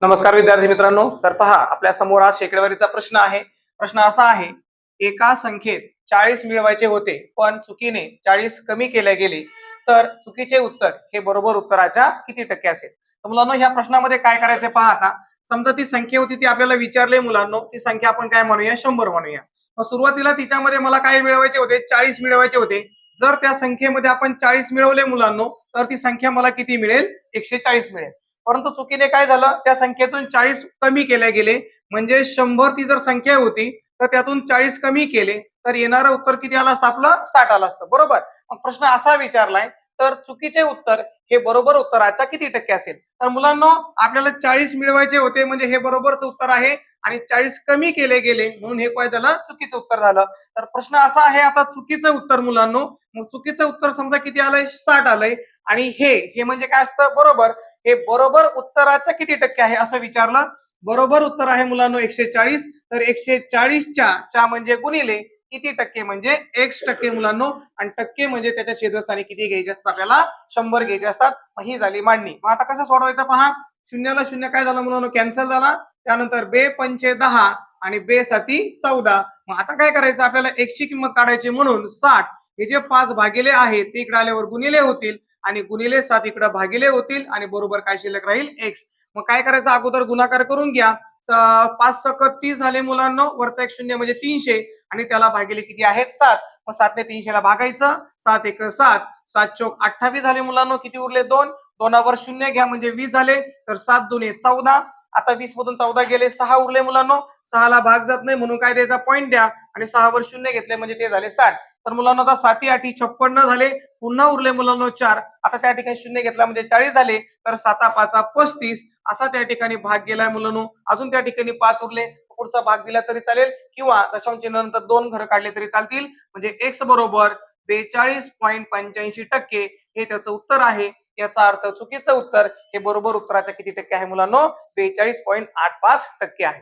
नमस्कार विद्यार्थी मित्रांनो, तर पहा आपल्या समोर आज शेकडेवारीचा प्रश्न आहे. प्रश्न असा आहे, एका संख्येत 40 मिळवायचे होते पण चुकीने 40 कमी केले गेले तर चुकीचे उत्तर हे बरोबर उत्तराच्या किती टक्के असेल? तर मुलांनो, ह्या प्रश्नामध्ये काय करायचंय पहा. आता समजा ती संख्या होती, ती आपल्याला विचारले मुलांनो, ती संख्या आपण काय म्हणूया, 100 म्हणूया. मग सुरुवातीला तिच्यामध्ये मला काय मिळवायचे होते, 40 मिळवायचे होते. जर त्या संख्येमध्ये आपण 40 मिळवले मुलांनो, तर ती संख्या मला किती मिळेल, 140 मिळेल. परंतु चुकीने काय झालं, त्या संख्येतून 40 कमी केले गेले. म्हणजे 100 ती जर संख्या होती, तर त्यातून 40 कमी केले तर येणारं उत्तर किती आलं असतं, आपलं 60 आलं असतं. बरोबर. मग प्रश्न असा विचारलाय, तर चुकीचे उत्तर हे बरोबर उत्तराच्या किती टक्के असेल? तर मुलांनो, आपल्याला 40 मिळवायचे होते म्हणजे हे बरोबरच उत्तर आहे, आणि 40 कमी केले गेले म्हणून हे काय झालं, चुकीचं उत्तर झालं. तर प्रश्न असा आहे, आता चुकीचं उत्तर मुलांनो, मग चुकीचं उत्तर समजा किती आलंय, 60 आलंय. आणि हे म्हणजे काय असतं, बरोबर. हे बरोबर उत्तराचं किती टक्के आहे असं विचारलं. बरोबर उत्तर आहे मुलांनो 140. तर 140 च्या म्हणजे गुणिले किती टक्के, म्हणजे x टक्के मुलांनो. आणि टक्के म्हणजे त्याच्या छेदस्थानी किती घ्यायचे असतात, आपल्याला 100 घ्यायचे असतात. ही झाली मांडणी. मग आता कसं सोडवायचं पहा. शून्याला शून्य काय झालं मुलांनो, कॅन्सल झाला. त्यानंतर बे पंचे 10 आणि बे साती 14. मग आता काय करायचं, आपल्याला x ची किंमत काढायची म्हणून 60 हे जे 5 भागिले आहेत ते इकडे आल्यावर गुणिले होतील, आणि गुणिले 7 इकडे भागिले होतील, आणि बरोबर काय शिल्लक राहील, x. मग काय करायचं, अगोदर गुणाकार करून घ्या. 5 सक 30 झाले मुलांनो, वरचा एक शून्य म्हणजे 300, आणि त्याला भागिले किती आहेत, 7. मग 7 ने 300 ला भागायचं, 7 एक 7, 7 चौक 28 झाले मुलांनो. किती उरले, 2. दोनावर शून्य घ्या म्हणजे 20 झाले. तर 7 दुने 14. आता 20 मधून 14 गेले, 6 उरले मुलांनो. 6 ला भाग जात नाही म्हणून काय द्यायचा, पॉईंट द्या, आणि 6 वर शून्य घेतले म्हणजे ते झाले 60. तर मुलांनो, आता 7 8 56 झाले. पुन्हा उरले मुलांनो 4. आता त्या ठिकाणी शून्य घेतला म्हणजे 40 झाले. तर 7 5 35 असा त्या ठिकाणी भाग गेलाय मुलांनो. अजून त्या ठिकाणी 5 उरले, पुढचा भाग दिला तरी चालेल, किंवा दशांश चिन्हानंतर 2 घर काढले तरी चालतील. म्हणजे x बरोबर 42.85% हे त्याचं उत्तर आहे. याचा अर्थ चुकीचं उत्तर हे बरोबर उत्तराच्या किती टक्के आहे मुलांनो, 42.85% आहे.